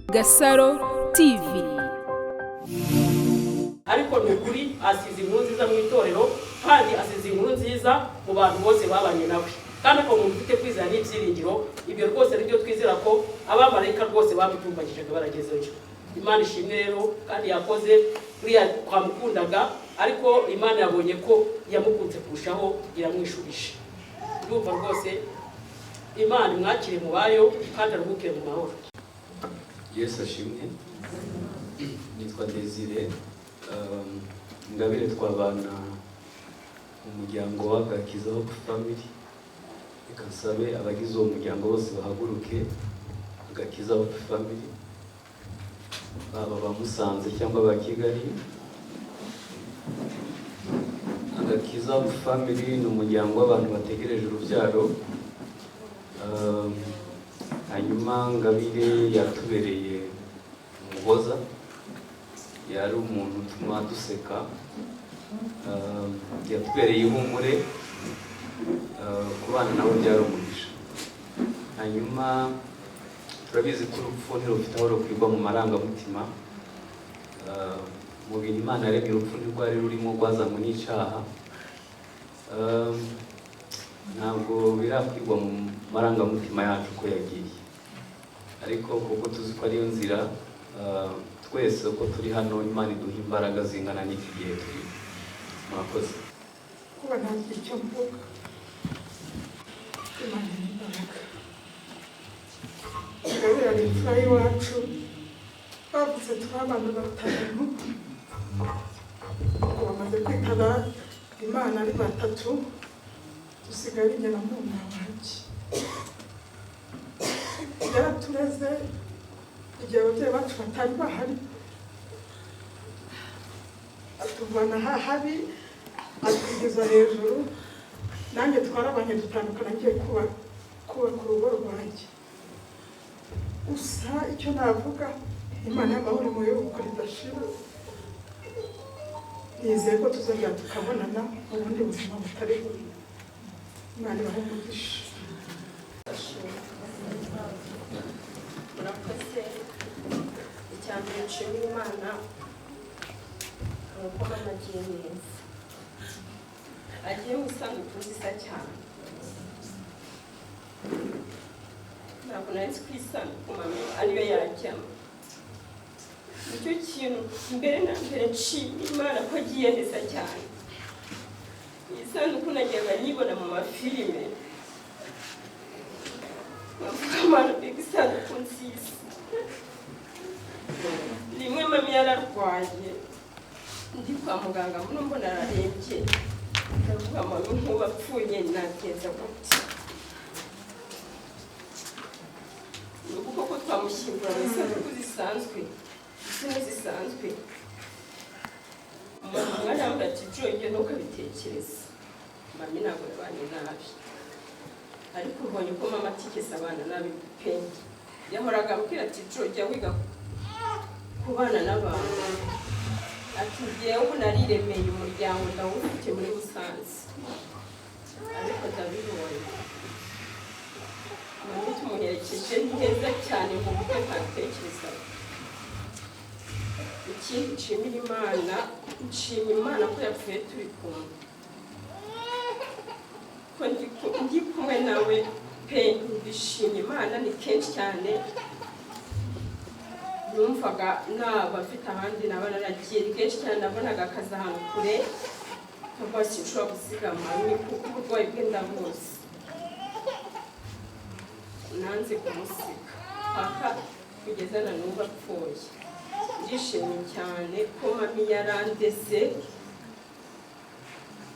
Gasaro TV. Ariko nukuri asize inkuru nziza mu itorero kandi asize inkuru nziza mu bantu bose babanye nawe. Kandi ko mufite kwizera n'ibyiringiro ibyo rwose ryo twizera ko abamarayika rwose bamutumbagije baragezeyo. Imana ishimwe rero kandi yakoze kuriya kwamukundaga ariko Imana yabonye ko yamukunze kurushaho iramwishubisha. Ndumva rwose Imana mwakire mu bayo kandi aruhuke mu mahoro. Yesu ashimwe. Nitwa Desire Ngabire twabana umuryango w'Agakiza Hope Family. Ikasabe abagize uwo muryango bose bahaguruke. Agakiza Hope Family baba bamusanze cyangwa ba Kigali. Agakiza Hope Family ni umuryango w'abantu bategereje urubyaro. Hanyuma Ngabire yatubereye umuhoza, yari umuntu utuma duseka, yatubereye ihumure, kubana nawe byari umugisha. Hanyuma turabizi ko urupfu ntirufite aho rukwirwa mu marangamutima. Mu bintu Imana yaremye urupfu ntirwari rurimo rwazanywe n'icyaha. Ntabwo birakwirwa mu marangamutima yacu ko yagiye, ariko kuko tuzi ko ariyo nzira, twese uko turi hano Imana iduha imbaraga zingana n'iki gihe turi. Murakoze. Kuba nta icyo mvuga, Imana ni imbaraga. Ngabire ari imfura y'iwacu, bavuze twabana batanu, bamaze kwitaba Imana ari batatu, dusigaye ingena mu wanjye. Yaratureze igihe ababyeyi bacu batari bahari, atuvana habi atugeza hejuru. Nanjye twarabanye dutandukana ngiye kubaka urugo rwanjye. Gusa icyo navuga, Imana y'amahoro mu y'urukundo ridashira. Nizeye ko tuzongera tukabonana mu bundi buzima butari bubi. Imana ibahe umugisha. Murakoze. Icyambere nshimira Imana nuko mama agiye neza, agiye mu isanduku nziza cyane. Ntabwo nari nzi ko isanduku mama ariyo yajyamo. Nicyo kintu mbere na mbere nshimira Imana ko agiye neza cyane. Iyi sanduku najyaga nyibona mu mafilime, bavuga Imana mbega isanduku nziza. Rimwe mama yararwaye, ndi kwa muganga mbona ararembye, ndavuga mama nk'ubu apfuye nagenza gute. Nuko koko twamushyingura mu isanduku zisanzwe, zimwe zisanzwe. Mama arambwira ati Joy ntukabitekereze, mama ntabwo yabanye nabi, ariko ubonye ko mama atigeze abana nabi pe. Yahoraga ambwira ati Joy jya wiga kubana n'abantu, ati njyewe ubu nariremeye umuryango ndawufite muri Busanze, ariko ndabibonye. Mama tumuherekeje neza cyane mu buryo ntatekerezaga. Ikindi nshimira Imana, nshima Imana ko yapfuye turi kumwe, ko ndi kumwe nawe pe. Ndishima Imana, ni kenshi cyane numvaga naba afite ahandi naba naragiye. Ni kenshi cyane nabonaga akazi ahantu kure, nkaba sinshobora gusiga mami kuko uburwayi bwe ndabuzi. Nanze kumusiga paka kugeza na n'ubu apfuye. Ndishimye cyane ko mami yarandeze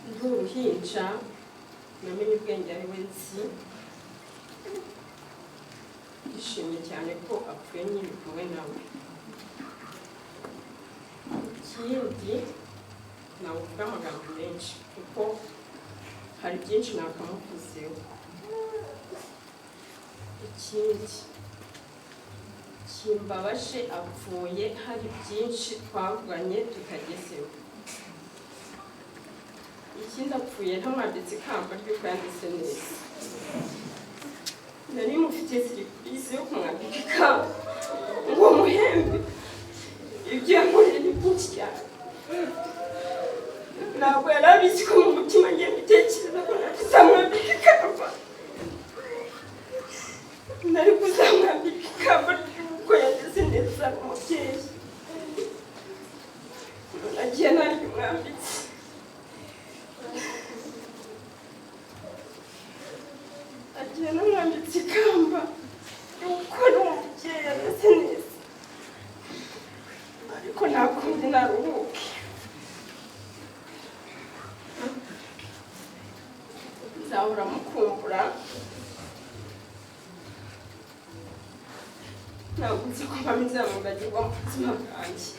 ndi uruhinja, namenye ubwenge ari we nzi. Ndishimye cyane ko apfuye nyiri kumwe nawe. Ikindi navuga amagambo menshi kuko hari byinshi nakamuvuzeho. Ikindi kimbabaje, apfuye hari byinshi twavuganye tutagezeho. Ikindi apfuye ntamwanditse ikamba ry'uko yanditse neza. nari mufitiye serivisi yo kumwambika ikamba ngo muhembe. Ibyo yankoreye ni byinshi cyane, ntabwo yari abizi ko mu mutima ngiye mbitekereza ko nazamwambika ikamba, nari kuzamwambika ikamba ry'uko yageze neza umubyeyi. Nagiye naryumwambitse, nagiye namwambitse ikamba ry'uko ari umubyeyi ameze neza, ariko nta kundi naruhuke. Nzahora mukumbura, ntabwo nzi ko mba bizamwibagirwa mu buzima bwanjye,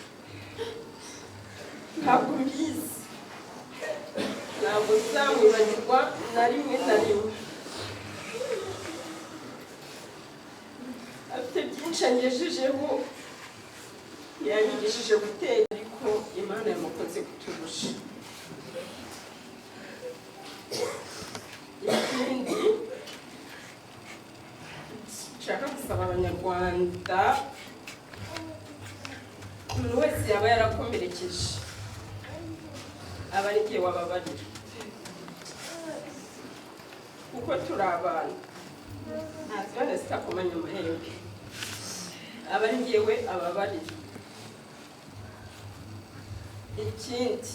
ntabwo mbizi, ntabwo bizamwibagirwa na rimwe na rimwe. Afite byinshi angejejeho, yanyigishije gutera, ariko Imana yamukoze kuturusha. Ikindi nshaka gusaba abanyarwanda, umuntu wese yaba yarakomerekeje aba ari igihe wababarira, kuko turi abantu, ntazibane zitakomanya amahembe, aba ari njyewe ababarira. Ikindi,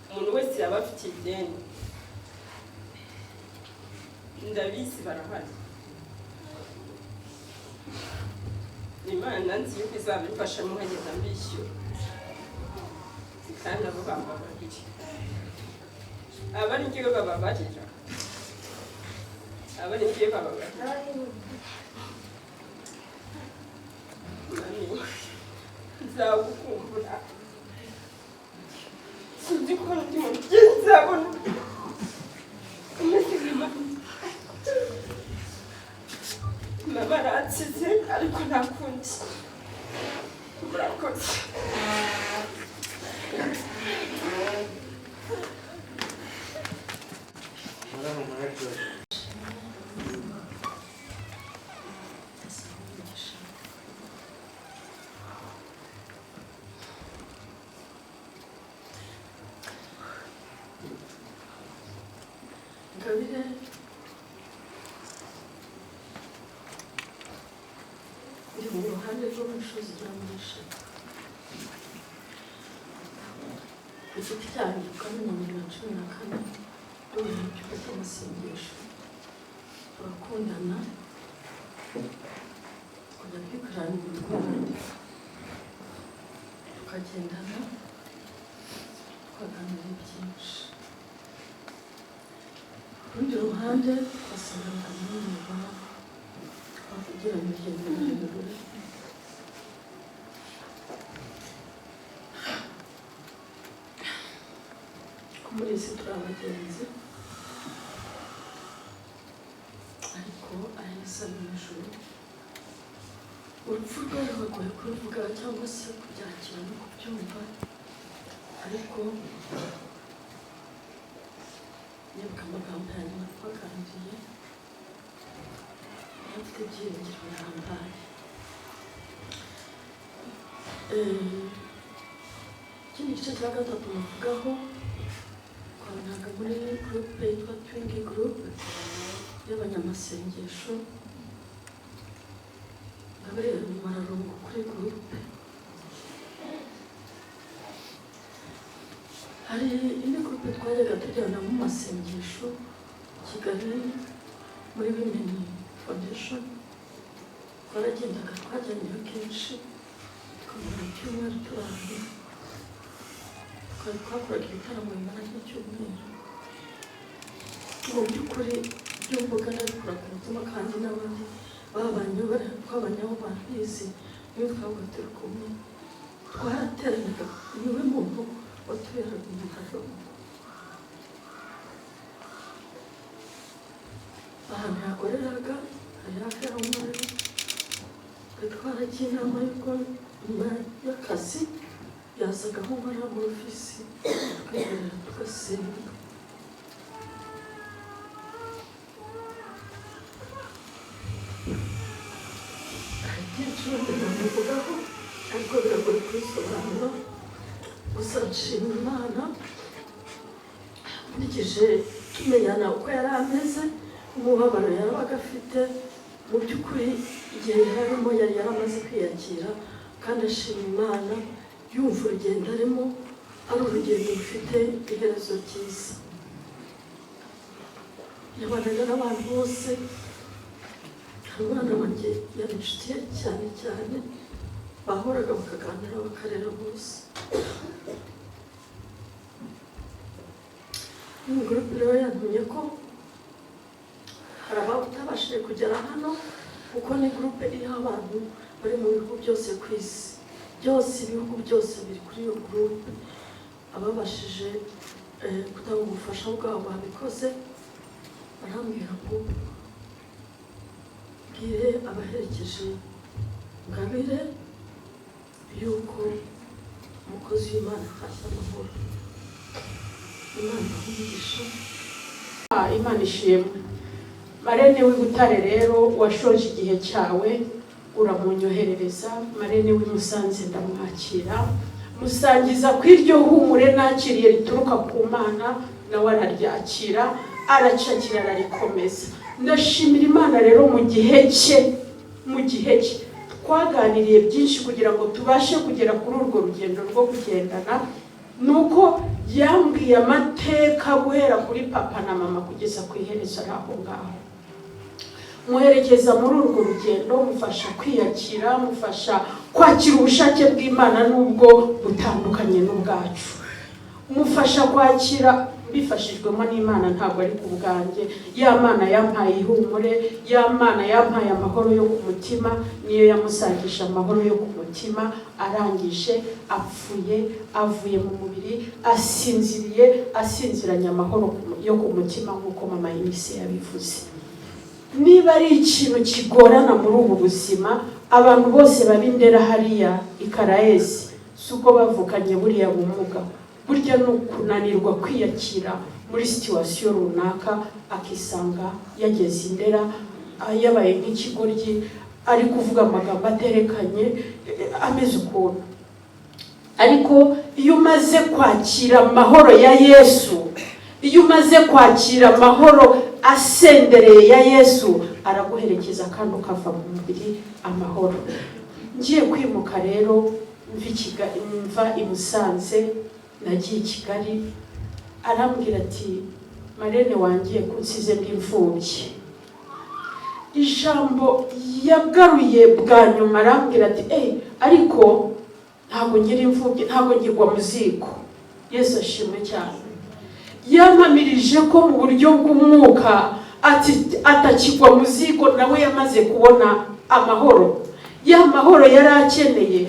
umuntu wese yaba afite ideni, ndabizi barahari, Imana nzi yuko izabifashamo nkagenda mbishyura, kandi abo bababarire, aba ari njyewe bababarira, aba ari njyewe bababarira. Mami, nzagukumbura, sinzi ko ndi mubyeyi nzabona umeze nka mama. Mama aransize, ariko nta kundi. Murakoze. Ingabire iri mu ruhande rw'umusozi uramurisha igiti cyanjye ukamenya 14 dore mu cyumba cy'amasengesho turakundana tukajya twikorana ibirwara tukagendana tukaganira byinshi. Urundi ruhande twasangana n'umurwa twakugira mu rugendo rurerure, ko muri isi turi abagenzi, ariko aheza mu ijuru. Urupfu rwe rugoye kuruvuga cyangwa se kubyakira no kubyumva, ariko nibuka amagambo ya nyuma twaganiriye, afite ibyiringiro bihambaye. Ikindi gice cya gatatu navugaho, twabonaga muri gurupe yitwa Twingi gurupe y'abanyamasengesho, ngabereye mu mararungu kuri gurupe. Hari indi gurupe twajyaga tujyana mu masengesho Kigali muri Women Foundation, twaragendaga twajyanyeyo kenshi, tukamara icyumweru turahari, twakoraga ibitaramo bimara nk'icyumweru. Mu by'ukuri ibyo mvuga ndabikora ku mutima, kandi n'abandi twabanyeho babizi. Iyo twabaga turi kumwe twarateranaga, niwe muntu watuberaga umumaro. Ahantu yakoreraga hari hafi aho mwari, twaragiye inama y'uko nyuma y'akazi yazaga aho nkora mu ofisi, tukagerera tugasenga. byinshi namuvugaho ariko biragoye kubisobanura, gusa nshima Imana nkurikije tumenyana uko yari ameze, umubabaro yabaga afite, mu by'ukuri igihe yarimo yari yaramaze kwiyakira, kandi ashima Imana yumva urugendo arimo ari urugendo rufite iherezo ryiza. Yabanaga n'abantu bose, umwana wanjye yari inshuti ye cyane cyane, bahoraga bakaganira bakarera bose. Iyi gurupe rero yantumye ko hari abatabashije kugera hano, kuko ni gurupe iriho abantu bari mu bihugu byose ku isi, byose ibihugu byose biri kuri iyo gurupe. Ababashije gutanga ubufasha bwabo babikoze, barambwira ngo bwire abaherekeje Ngabire yuko umukozi w'Imana atashye amahoro. Imana umugisha. Imana ishimwe. Marene w'i Butare rero washoje igihe cyawe uramunyoherereza. Marene w'i Musanze ndamwakira, musangiza ku iryo humure nakiriye rituruka ku Mana, nawe araryakira, aracakira, ararikomeza. Ndashimira Imana rero mu gihe cye twaganiriye byinshi kugira ngo tubashe kugera kuri urwo rugendo rwo kugendana, nuko yambwiye amateka guhera kuri papa na mama kugeza ku iherezo aho ngaho. Muherekeza muri urwo rugendo, mufasha kwiyakira, mufasha kwakira ubushake bw'Imana nubwo butandukanye n'ubwacu, mufasha kwakira bifashijwemo n'Imana, ntabwo ari ku bwanjye. Ya Mana yampaye ihumure, ya Mana yampaye amahoro yo ku mutima, niyo yamusangije amahoro yo ku mutima, arangije apfuye avuye mu mubiri, asinziranye amahoro yo ku mutima, nk'uko mama Inise yabivuze. Niba ari ikintu kigorana muri ubu buzima, abantu bose babindera hariya Ikaraesi, suko bavukanye buriya bumuga, burya ni ukunanirwa kwiyakira muri situwasiyo runaka, akisanga yageze Indera yabaye nk'ikigoryi, ari kuvuga amagambo aterekanye, ameze ukuntu. Ariko iyo umaze kwakira amahoro ya Yesu, iyo umaze kwakira amahoro asendereye ya Yesu, araguherekeza kandi ukava mu mubiri amahoro. Ngiye kwimuka rero mva i Musanze, nagiye i Kigali, arambwira ati Marene wanjye kunsize bw'imfubyi. Ijambo yagaruye bwa nyuma arambwira ati ariko ntabwo ngira imfubyi, ntabwo ngirwa mu ziko. Yesu ashimwe cyane. Yampamirije ko mu buryo bw'umwuka atakigwa mu ziko, nawe yamaze kubona amahoro. Ya mahoro yari akeneye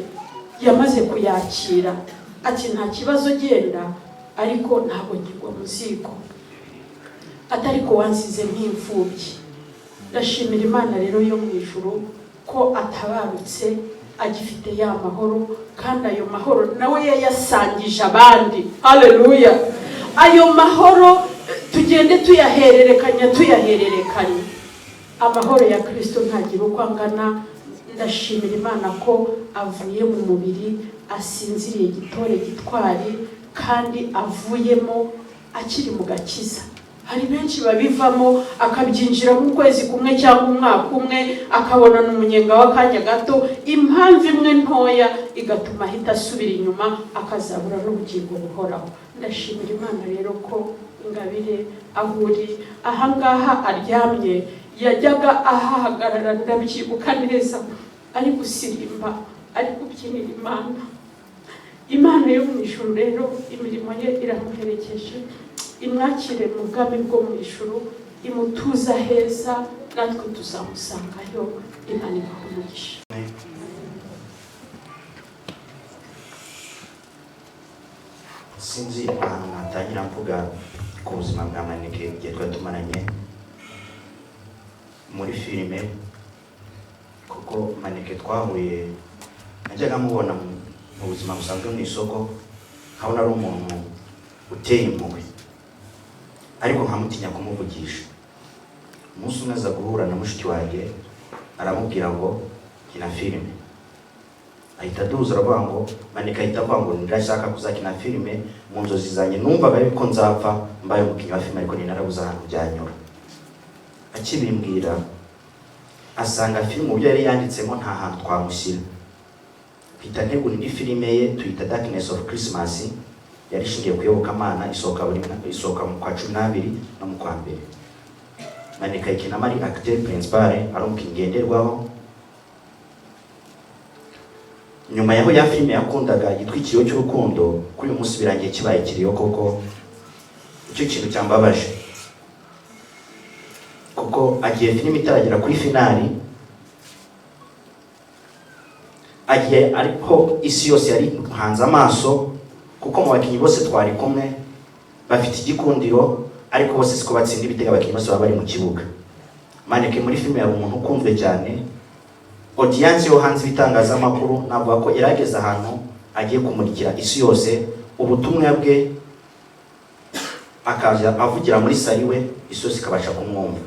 yamaze kuyakira, ati nta kibazo genda, ariko ntabwo ngirwa mu ziko, atariko wansize nk'imfubyi. Ndashimira Imana rero yo mu ijuru ko atabarutse agifite ya mahoro, kandi ayo mahoro nawe yayasangije abandi. Haleluya! Ayo mahoro tugende tuyahererekanya. Amahoro ya Kristo ntagira uko angana. Ndashimira Imana ko avuye mu mubiri, asinziriye gitore gitwari, kandi avuyemo akiri mu gakiza. Hari benshi babivamo akabyinjira mu kwezi kumwe cyangwa umwaka umwe, akabona n'umunyenga w'akanya gato, impamvu imwe ntoya igatuma ahita asubira inyuma, akazabura n'ubugingo buhoraho. Ndashimira Imana rero ko Ingabire aho uri ahangaha aryamye, yajyaga ahahagarara, ndabyibuka neza, ari gusirimba, ari kubyinira Imana. Imana yo mu ijuru rero imirimo ye iramuherekeje, imwakire mu bwami bwo mu ijuru, imutuza heza, natwe tuzamusangayo. Imana ibahe umugisha. Sinzi ahantu natangira mvuga ku buzima bwa Maneke igihe twari tumaranye muri filime, kuko Maneke twahuye najyaga mubona mu buzima busanzwe mu isoko, nkabona ari umuntu uteye impuhwe, ariko nkamutinya kumuvugisha. Umunsi umwe aza guhura na mushiki wanjye, aramubwira ngo kina filime. Ahita aduza aravuga ngo Manika ahita avuga ngo ndashaka kuzakina filime mu nzozi zanjye, numvaga yuko nzapfa mbaye umukinnyi wa filime ariko ninarabuze ahantu byanyura. Akibimbwira asanga filime ubyo yari yanditsemo nta hantu twamushyira. Mpita ntegura indi filime ye tuyita Darkness of Christmas, yari ishingiye ku iyobokamana, isohoka mu kwa 12 no mu kwa 2. Manika ikinamo ari acteur principal, ari umukinnyi ngenderwaho. Nyuma yaho ya filime yakundaga yitwa Ikiriyo cy'urukundo, kuri uyu munsi birangiye kibaye Ikiriyo koko. Icyo kintu cyambabaje kuko agiye filime itaragera kuri finali, agiye ariko isi yose yari hanze amaso kuko mu bakinnyi bose twari kumwe bafite igikundiro, ariko bose siko batsinda ibitego abakinnyi bose baba bari mu kibuga. Maneke muri filime yari umuntu ukunzwe cyane, audience yo hanze ibitangazamakuru navuga ko yarageze ahantu agiye kumurikira isi yose ubutumwa bwe, akaza avugira muri sari we, isi yose ikabasha kumwumva.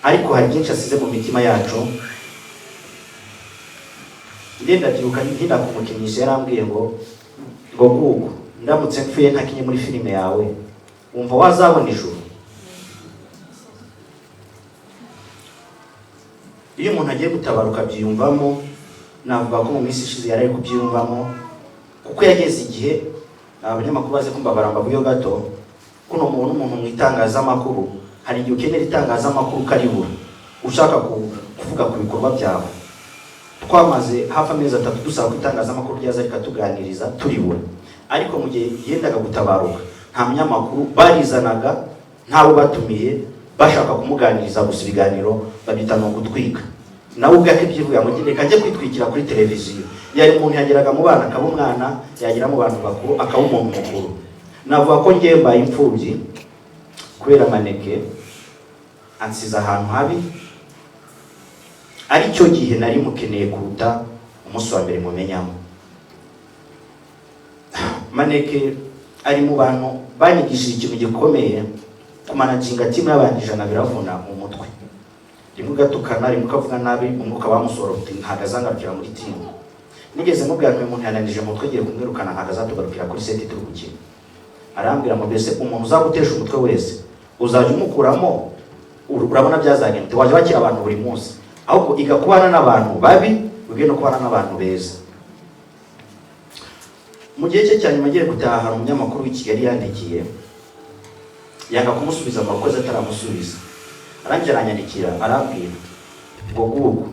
Ariko hari byinshi asize mu mitima yacu. Ndenda byibuka ntinda kumukinisha, yarambwiye ngo kuko ndamutse mfuye ntakinye muri filime yawe wumva wazabona ijuru. Iyo umuntu agiye gutabaruka byiyumvamo, navuga ko mu minsi ishize yari kubyiyumvamo kuko yageze igihe abanyamakuru baze kumva barambavuyo gato kuno umuntu mu itangazamakuru, hari igihe ukenera itangazamakuru karibura ushaka kuvuga ku bikorwa byawe. Twamaze hafi amezi 3 dusaba ku itangazamakuru ryaza rikatuganiriza turibura, ariko mu gihe yendaga gutabaruka nta munyamakuru barizanaga, ntabo batumiye bashaka kumuganiriza gusa ibiganiro babita no gutwika. Nawe ubwo akibyivuga ngo reka njye kwitwikira kuri televiziyo. Yari umuntu yageraga mu bana akaba umwana, yagira mu bantu bakuru akaba umuntu mukuru. Navuga ko ngiye mbaye imfubyi kubera Maneke ansiza ahantu habi, ari cyo gihe nari mukeneye kuruta umunsi wa mbere mumenyamo. Maneke ari mu bantu banyigishije ikintu gikomeye, kumanaginga timu y'abantu 100 biravuna mu mutwe. Rimwe gatukana, rimwe kavuga nabi, umwuka bamusorofite ntagazangarukira muri timu. Nigeze mubwira ko umuntu yananije mu mutwe giye kumwirukana ntagazatugarukira kuri seti turi gukina. Arambwira ngo mbese umuntu uzagutesha umutwe wese uzajya umukuramo, urabona byazagenda waje bakira abantu buri munsi, ahubwo igakubana n'abantu babi ubwe no kubana n'abantu beza. Mu gihe cye cyane magiye gutaha, hari umunyamakuru w'i Kigali yandikiye, yanga kumusubiza ngo akoze ataramusubiza. Arangira aranyandikira arabwira ngo gugu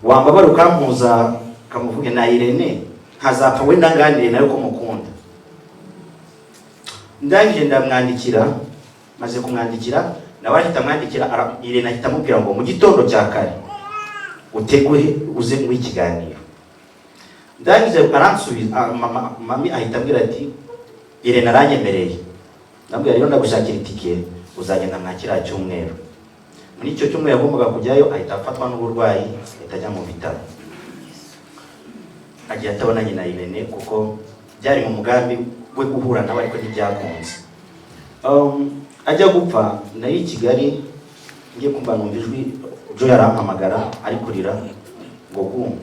wambabara ukampuza kamuvuge na Irene ntazapfa we ndanganire nayo ko mukunda. Ndangije ndamwandikira, maze kumwandikira nawe ahita amwandikira, Irene ahita amubwira ngo mu gitondo cya kare uteguhe uze mu ikiganiro. Ndangije aransubiza, mami ahita ambwira ati Irene aranyemereye. Ndambwira rero ndagushakira itike uzagenda mwakira cyumweru. Muri icyo cyumweru yagombaga kujyayo, ahita afatwa n'uburwayi ahita ajya mu bitaro. Agiye atabonanye na Irene kuko byari mu mugambi we guhura nawe ariko ntibyakunze. Ajya gupfa nari i Kigali, ngiye kumva numva ijwi Jo yarampamagara ari kurira ngo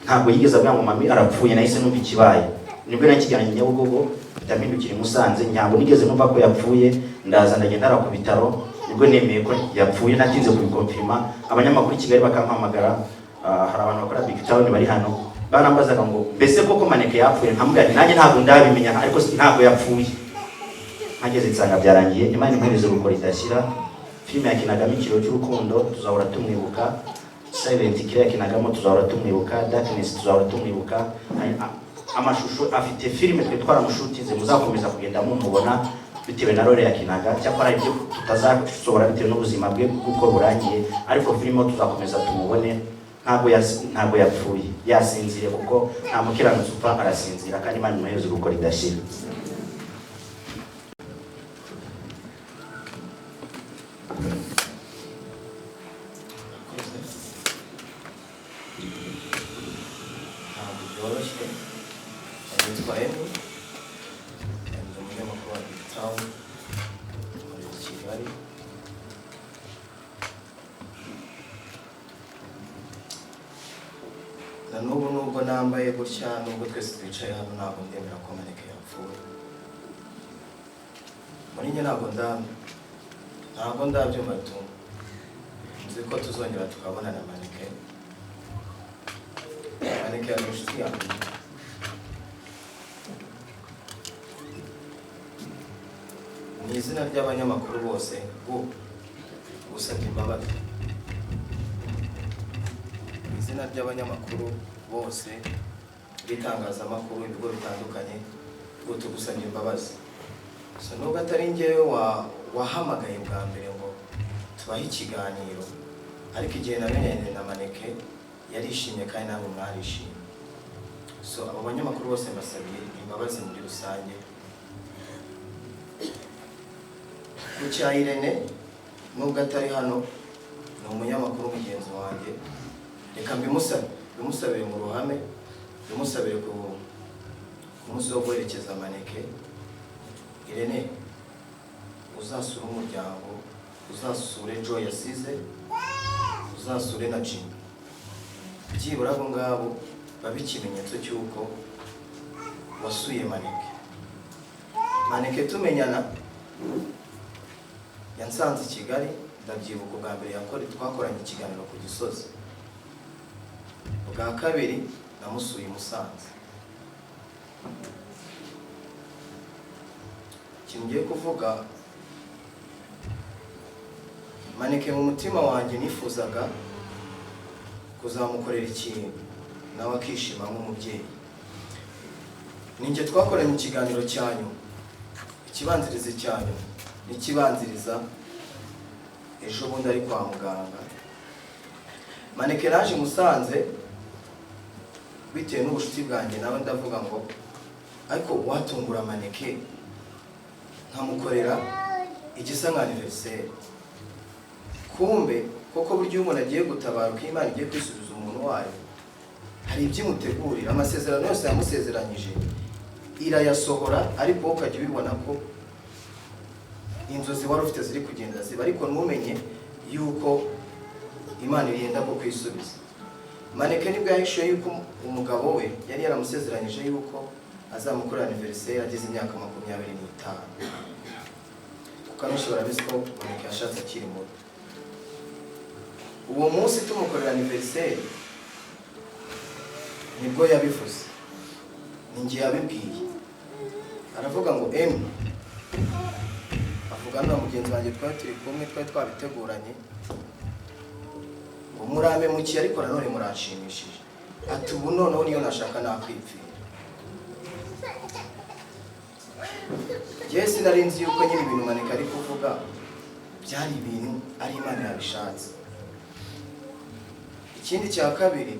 ntabwo yigeze abwira ngo mami arapfuye. Nahise numva ikibaye, nibwo nakijyanye Nyabugogo ndampindukira Musanze, ntabwo nigeze numva ko yapfuye. Ndaza ndagenda ku bitaro, nibwo nemeye ko yapfuye, natinze kubikonfirma. Abanyamakuru i Kigali bakampamagara, hari abantu bakora Big Town bari hano, barambazaga ngo mbese koko Maneke yapfuye. Nkamubwira nanjye ntabwo ndabimenya, ariko ntabwo yapfuye. Hageze nsanga byarangiye. Imana impereze gukora idashyira. Filime yakinagamo Ikiriyo cy'urukundo tuzahora tumwibuka, Silent Killer yakinagamo tuzahora tumwibuka, Darkness tuzahora tumwibuka. Amashusho afite filime twe twaramushutinze, muzakomeza kugenda mumubona bitewe na role yakinaga. Cyakora ibyo tutazasohora bitewe n'ubuzima bwe kuko burangiye, ariko filime tuzakomeza tumubone. Ntabwo yapfuye, yasinzire kuko nta mukiranutsi upfa arasinzira, kandi Imana imuhereze gukora idashira. Ntabwo byoroshye abitwayeho, umunyamakuru wa Big Town muri Kigali. na n'ubu nubwo nambaye gutya nubwo twese twicaye hano ntabwo ndemera ko maneke yapfuye. Muri njye ntabwo ndabyumva tu nzi ko tuzongera tukabonana maneke yari inshuti yanjye. Ni izina ry'abanyamakuru bose gusabye imbabazi. Izina ry'abanyamakuru bose b'itangazamakuru ibigo bitandukanye tugusabye imbabazi. So nubwo atari njyewe wahamagaye bwa mbere ngo tubahe ikiganiro, ariko igihe namenyanye na maneke yarishimye kandi namwe mwarishimye. So abo banyamakuru bose mbasabiye imbabazi muri rusange. Ku cya Irene nubwo atari hano ni umunyamakuru mugenzi wanjye, reka bimusabire mu ruhame, bimusabire ku munsi wo guherekeza maneke. Irene, uzasure umuryango, uzasure Joy yasize, uzasure na Jimmy. Byibura abo ngabo babe ikimenyetso cy'uko wasuye maneke. Maneke tumenyana yansanze i Kigali, ndabyibuka bwa mbere twakoranye ikiganiro ku Gisozi. Bwa kabiri namusuye i Musanze. Ikintu ngiye kuvuga, maneke mu mutima wanjye nifuzaga kuzamukorera ikintu nawe akishima nk'umubyeyi. Ninjye twakoranye ikiganiro cyanyu, ikibanziriza cyanyu n'ikibanziriza ejo bundi ari kwa muganga. Maneke naje Musanze bitewe n'ubushuti bwanjye, nawe ndavuga ngo ariko watungura maneke nkamukorera igisa nka anniversaire. Kumbe koko buryo umuntu agiye gutabaruka, Imana igiye kwisubiza umuntu wayo, hari ibyimutegurira. Amasezerano yose yamusezeranyije irayasohora, ariko ukajya ubibona ko inzozi wari ufite ziri kugenda ziba, ariko ntumenye yuko Imana irenda ko kwisubiza. Maneke nibwo yahishuye yuko umugabo we yari yaramusezeranyije yuko azamukorera anniversaire ageze imyaka 25. Kuko abenshi barabizi ko Maneke yashatse akiri muto. Uwo munsi tumukorera anniversaire nibwo yabivuze, ninjye yabibwiye. Aravuga ngo avugana na mugenzi wanjye twari turi kumwe, twari twabiteguranye, ngo murame muki ariko nanone muranshimishije. Ati ubu noneho niyo nashaka nakwipfira. Jesi nari nzi yuko nyiri ibintu Maneke ari kuvuga byari ibintu ari Imana yabishatse. Ikindi cya kabiri,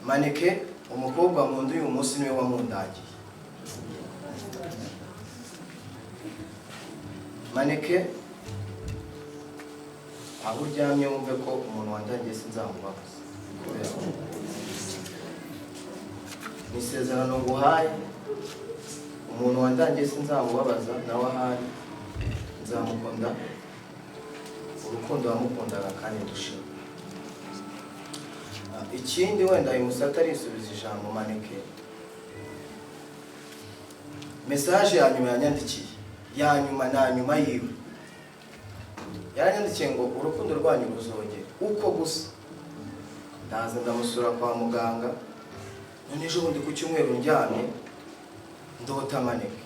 Maneke umukobwa mu ndu uyu munsi niwe wamundangiye. Maneke aho uryamye wumve ko umuntu wandangiye sinzamubabaza. Ni isezerano nguhaye, umuntu wandangiye sinzamubabaza, nawe ahari nzamukunda urukundo wamukundaga kandi dushima. Ikindi wenda uyu musata arisubiza ijambo Maneke, message ya nyuma yanyandikiye, ya nyuma na nyuma yiwe yaranyandikiye ngo urukundo rwanyu ruzongera uko gusa. Ndaza ndamusura kwa muganga, none ejo bundi ku cyumweru njyamye ndota Maneke,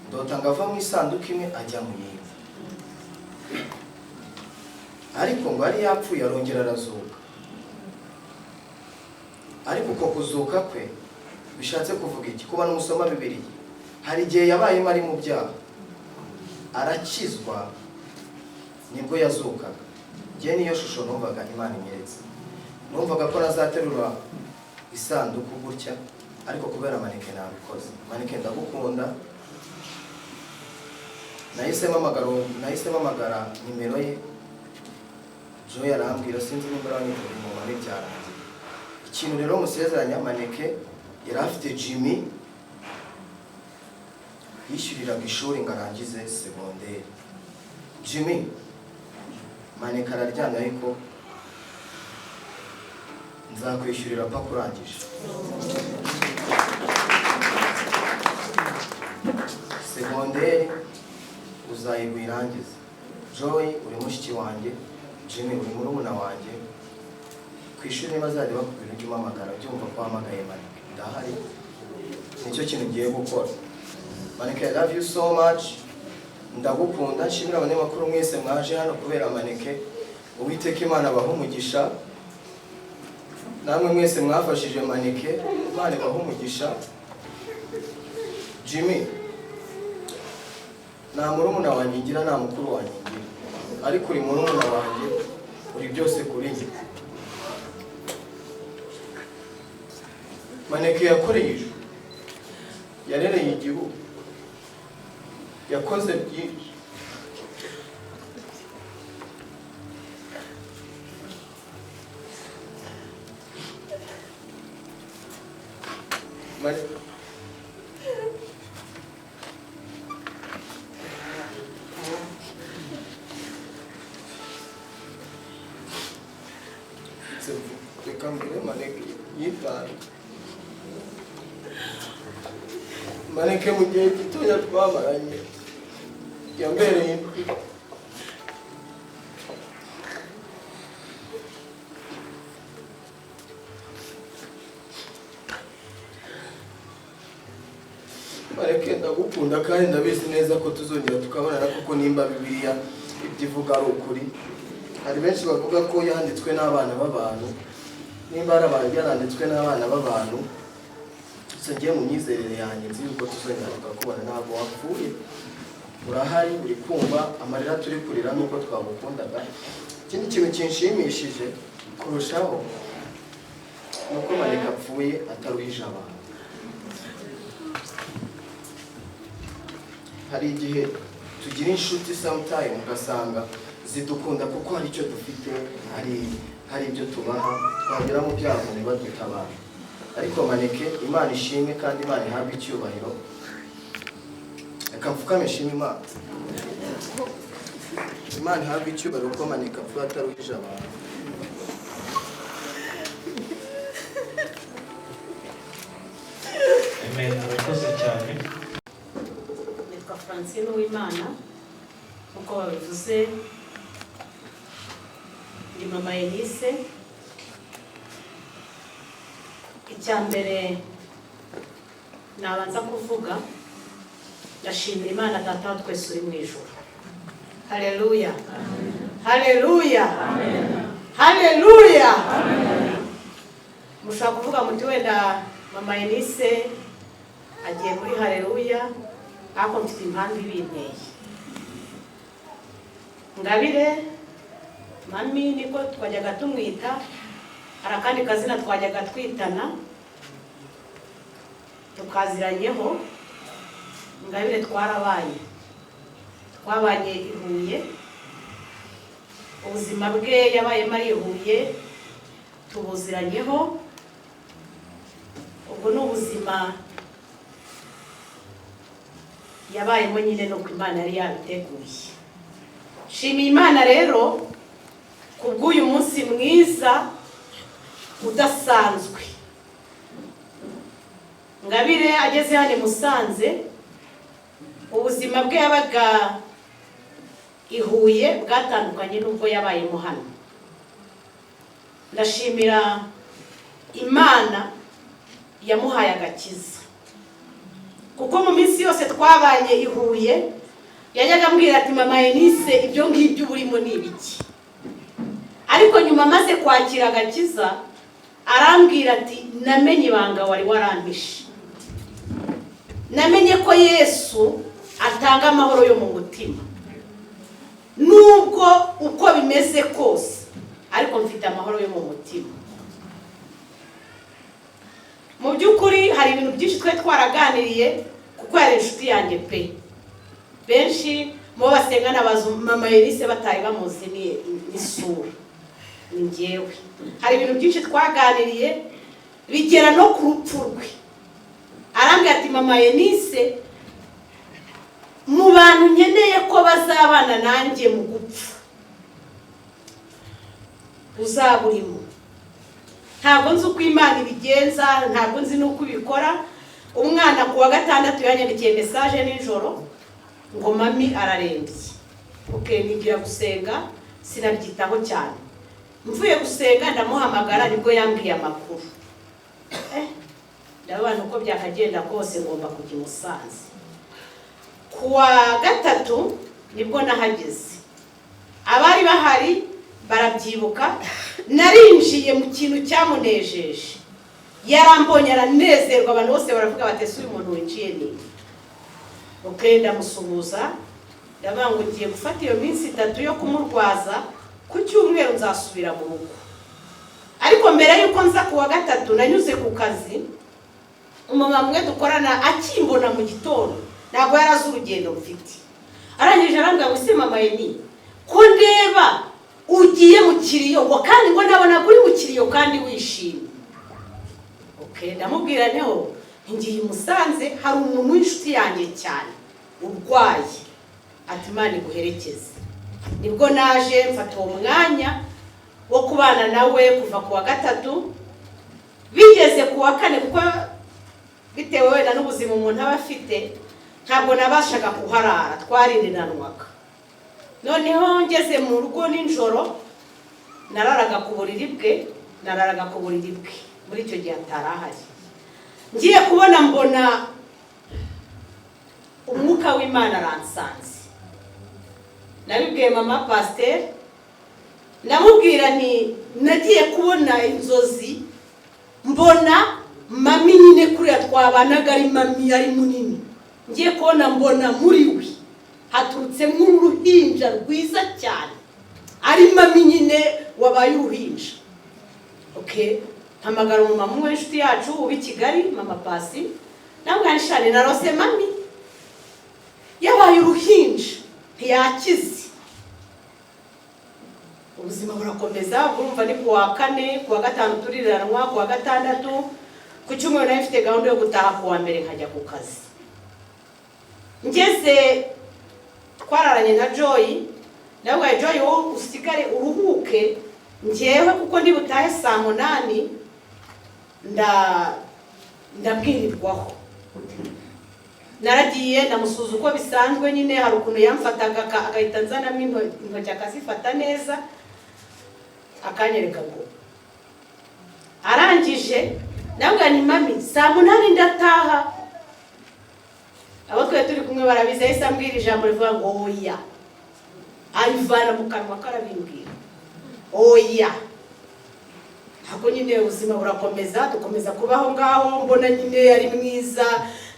ndota ngava mu isanduku imwe ajya mu yindi, ariko ngo ari yapfuye arongera arazuka. Ariko uko kuzuka kwe bishatse kuvuga iki? Kuba n'umusoma Bibiliya, hari igihe yabayemo ari mu byaha, arakizwa, nibwo yazukaga. Njye niyo shusho numvaga Imana inyeretse. Numvaga ko nazaterura isanduku gutya, ariko kubera Maneke nabikoze. Maneke ndagukunda. Nahisemo amagara nimero ye, Joy arambwira sinzi nimba aranyitwa mu mane byarangiye. Ikintu rero musezeranya, Maneke yari afite Jimmy yishyuriraga ishuri ngo arangize segonderi. Jimmy Maneke araryamye ariko nzakwishyurira paka urangije. Segonderi uzayiga uyirangize. Joy uri mushiki wanjye, Jimmy uri murumuna wanjye. Ku ishuri niba bazajya bakubwira ujye umpamagara, byumva ko wahamagaye Maneke ndahari, nicyo kintu ugiye gukora. Maneke, I love you so much, ndagukunda. Nshimira abanyamakuru mwese mwaje hano kubera Maneke. Uwiteka Imana abahe umugisha, namwe mwese mwafashije Maneke, Imana ibahe umugisha. Jimmy, nta murumuna wanjye ngira, nta mukuru wanjye ngira, ariko uri murumuna wanjye, uri byose kuri njye. Maneke yakoreye ijuru, yarereye igihugu, yakoze byinshi. Reka mbere Maneke yitange. Maneke mu gihe gitoya twamaranye yambereye impi. Maneke ndagukunda kandi ndabizi neza ko tuzongera tukabonana, kuko nimba Bibiliya ibyivuga ari ukuri. Hari benshi bavuga ko yanditswe n'abana b'abantu, nimba ari abantu yaranditswe n'abana b'abantu, ngiye mu myizerere yanjye nzi yuko tuzongera tukakubona. Ntabwo wapfuye, urahari, uri kumva amarira turi kurira nuko twagukundaga. Ikindi kintu kinshimishije kurushaho nuko Maneke apfuye ataruhije abantu. Hari igihe tugira inshuti sometime ugasanga zidukunda kuko hari icyo dufite, hari ibyo tubaha, twagera mu byago ntibadutabara. Ariko Maneke, Imana ishimwe kandi Imana ihabwe icyubahiro. Reka mfukame nshime Imana. Imana ihabwe icyubahiro ko Maneke apfuye ataruhije abantu. Amen. Murakoze cyane. Nitwa Francine Uwimana, uko babivuze ndi mama Elise. Icya mbere nabanza kuvuga, ndashimira Imana Data wa twese uri mu ijuru. Haleluya, haleluya, haleluya. Mushaka kuvuga muti wenda mama Elise agiye muri haleluya, ariko mfite impamvu ibinteye. Ngabire mami niko twajyaga tumwita, hari akandi kazina twajyaga twitana tukaziranyeho. Ngabire twabanye i Huye, ubuzima bwe yabayemo ari i Huye, tubuziranyeho. Ubwo ni ubuzima yabayemo nyine nuko Imana yari yabiteguye. Shimiye Imana rero kubw'uyu munsi mwiza udasanzwe. Ngabire ageze hano Musanze, ubuzima bwe yabaga i Huye bwatandukanye n'ubwo yabayemo hano. Ndashimira Imana yamuhaye agakiza, kuko mu minsi yose twabanye i Huye yajyaga ambwira ati mama Elise ibyo ngibyo urimo ni ibiki. Ariko nyuma maze kwakira agakiza arambwira ati namenye ibanga wari warampishe, namenye ko Yesu atanga amahoro yo mu mutima, nubwo uko bimeze kose ariko mfite amahoro yo mu mutima. Mu by'ukuri hari ibintu byinshi twe twaraganiriye, kuko yari inshuti yanjye pe. Benshi mu basengana bazo mama Elise batari bamuzi ni isura, ni njyewe. Hari ibintu byinshi twaganiriye bigera no ku rupfu rwe. Arambwira ati mama Elise, mu bantu nkeneye ko bazabana nanjye mu gupfa uzaburimo. ntabwo nzi uko Imana ibigenza, ntabwo nzi n'uko ibikora. Umwana ku wa gatandatu yanyandikiye message nijoro ngo mami ararembye. Okay, nigira gusenga sinabyitaho cyane. Mvuye gusenga ndamuhamagara nibwo yambwiye amakuru. Ndabana uko byakagenda kose ngomba kujya Musanze. Kuwa gatatu nibwo nahageze. Abari bahari barabyibuka, narinjiye mu kintu cyamunejeje. Yarambonye aranezerwa, abantu bose baravuga batese uyu muntu winjiye ni. Okay, ndamusuhuza. Ndavuga ngo ngiye gufata iyo minsi 3 yo kumurwaza, ku cyumweru nzasubira mu rugo. Ariko mbere yuko nza kuwa gatatu nanyuze ku kazi, umama mwe dukorana akimbona mu gitondo, ntabwo yarazi urugendo mfite. Arangije arambwira ngo se mama Yeni, ko ndeba ugiye mu kiriyo ngo kandi ngo ndabona kuri mu kiriyo kandi wishimye. Okay, ndamubwira nteho ngiye Musanze, hari umuntu w'inshuti yanjye cyane urwaye, ati Imana iguherekeze. Nibwo naje mfata uwo mwanya wo kubana nawe kuva kuwa gatatu, bigeze kuwa kane kuko bitewe wenda n'ubuzima umuntu aba afite ntabwo nabashaga kuharara, twaririnanwaga. Noneho ngeze mu rugo nijoro nararaga ku buriri bwe, muri icyo gihe atarahari. Ngiye kubona mbona umwuka w'Imana aransanze. Nabibwiye mama pasteur, ndamubwira nti nagiye kubona inzozi, mbona mami nyine kuri twabanaga ari mami ari munini. Ngiye kubona mbona muri we haturutse nk'uruhinja rwiza cyane, ari mami nyine wabaye uruhinja. Okay, hamagara umumama umwe w'inshuti yacu ubi Kigali, mama Pasi, namwanishane narose mami yabaye uruhinja ntiyakize. Ubuzima burakomeza, urumva ni kuwa kane, kuwa gatanu turiranwa, kuwa gatandatu, ku cyumweru nari mfite gahunda yo gutaha kuwa mbere nkajya ku kazi. Ngeze twararanye na Joy, ndabwa Joy wo usigare uruhuke, ngewe kuko ndi butahe saa 8 ndabwirirwaho. Naragiye ndamusuza uko bisanzwe, nyine hari ukuntu yamfataga agahita nzanamo intoki akazifata neza, akanyereka ngo arangije. Ndabwa ni mami saa 8 ndataha. Abo twe turi kumwe barabizi, ahise ambwira ijambo rivuga ngo oya. Ayivana mu kanwa karabimbwira oya. Hako nyine ubuzima burakomeza, dukomeza kubaho ngaho. Mbona nyine yari mwiza,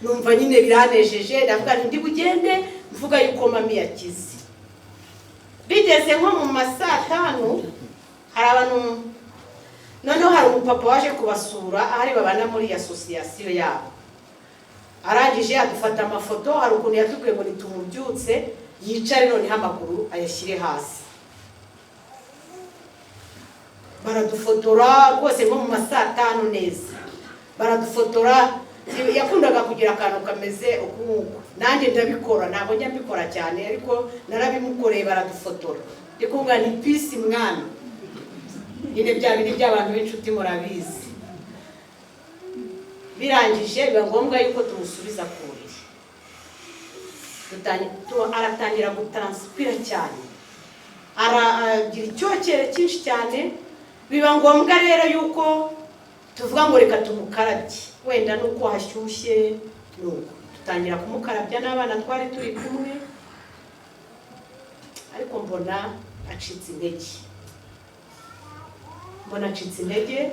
numva nyine biranejeje. Ndavuga nti ndi bugende mvuga yuko mami yakize. Bigeze nko mu masaa 5 hari abantu, noneho hari umupapa waje kubasura, ahari babana muri association yabo. Arangije adufata amafoto, hari ukuntu yatubwiye ngo nitumubyutse yicare noneho amaguru ayashyire hasi. Baradufotora rwose nko mu masaa 5 neza. Baradufotora, yakundaga kugira akantu kameze ukuko. Nanjye ndabikora, ntabwo njya mbikora cyane ariko narabimukoreye. Baradufotora. Ndikumva ni peace mwana. Nyine bya bindi by'abantu b'inshuti murabizi. Birangije biba ngombwa yuko tumusubiza ku buriri. Aratangira gutranspira cyane, aragira icyokere cyinshi cyane. Biba ngombwa rero yuko tuvuga ngo reka tumukarabye, wenda nuko hashyushye. Nuko tutangira kumukarabya n'abana twari turi kumwe, ariko mbona acitse intege.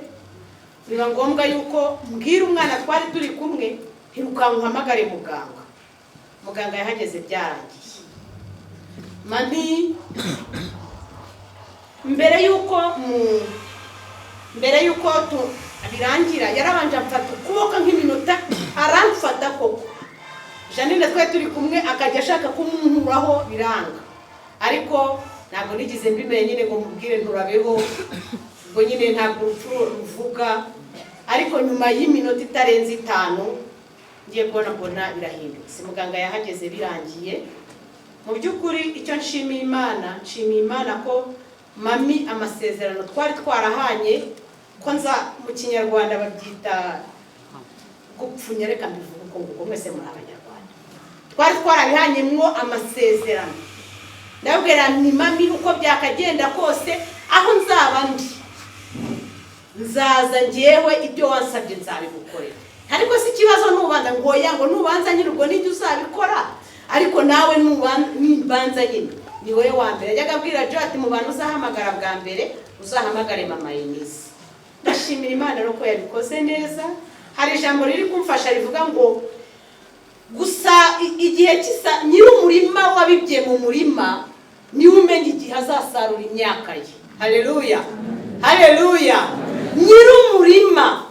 Biba ngombwa yuko mbwira umwana twari turi kumwe, ntirukamuhamagare muganga. Muganga yahageze byarangiye. Mami mbere yuko birangira yarabanje amfata ukuboko nk'iminota, aramfata koko. Janine twari turi kumwe akajya ashaka kumunturaho biranga, ariko ntabwo nigize mbimenye nyine ngo mubwire nturabeho, ngo nyine ntabwo ruvuga. Ariko nyuma y'iminota itarenze 5 ngiye kubona birahindutse. Muganga yahageze birangiye. Mu by'ukuri icyo nshimiye Imana ko mami amasezerano twari twarahanye konza mu kinyarwanda babyita gupfunya, reka mbivuga uko nguko, mwese muri abanyarwanda. Twari twarabihanyemwo amasezerano, ndabwira ni mami uko byakagenda kose aho nzaba ndi nzaza ngewe ibyo wansabye nzabigukorera. Ariko si ikibazo nubanza ngo yango nubanza nyine ubwo n'ibyo uzabikora, ariko nawe nubanza nyine ni wowe wa mbere. Ajyaga abwira Jo ati mu bantu uzahamagara bwa mbere uzahamagare mama Eunice. Ndashimira Imana rero ko yabikoze neza. Hari ijambo riri kumfasha rivuga ngo gusa igihe kisa nyiri umurima wabibye mu murima ni umenya igihe azasarura imyaka ye. Haleluya, haleluya. Nyiri umurima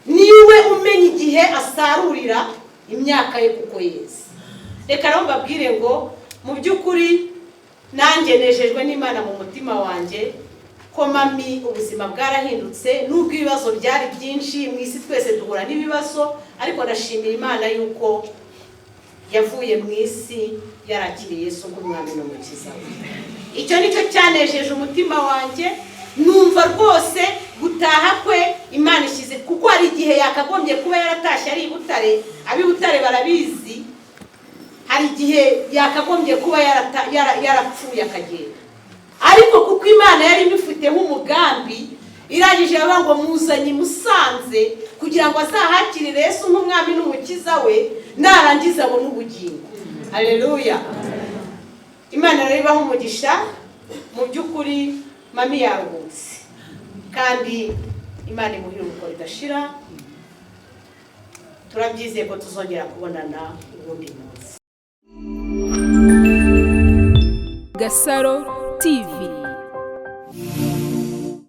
niwe umenya igihe asarurira imyaka ye kuko yeze. Reka rero mbabwire ngo mu by'ukuri nanjye nejejwe n'Imana mu mutima wanjye ko mami ubuzima bwarahindutse, nubwo ibibazo byari byinshi mu isi, twese duhura n'ibibazo, ariko ndashimira Imana yuko yavuye mu isi yarakiriye Yesu nk'umwami n'umukiza we. Icyo nicyo cyanejeje umutima wanjye, numva rwose gutaha kwe Imana ishyize, kuko hari igihe yakagombye kuba yaratashye ari Butare, abi Butare barabizi, hari igihe yakagombye kuba yarapfuye akagenda, ariko kuko Imana yari imufiteho umugambi, irangije yavuga ngo muzanye Musanze kugira ngo azahakirire Yesu nk'umwami n'umukiza we, narangiza abone ubugingo. Haleluya. Imana rero ibaho umugisha. Mu by'ukuri mami yaruhutse, kandi Imana imuhira urugo ridashira. Turabyizeye ko tuzongera kubonana ubundi munsi. Gasaro TV.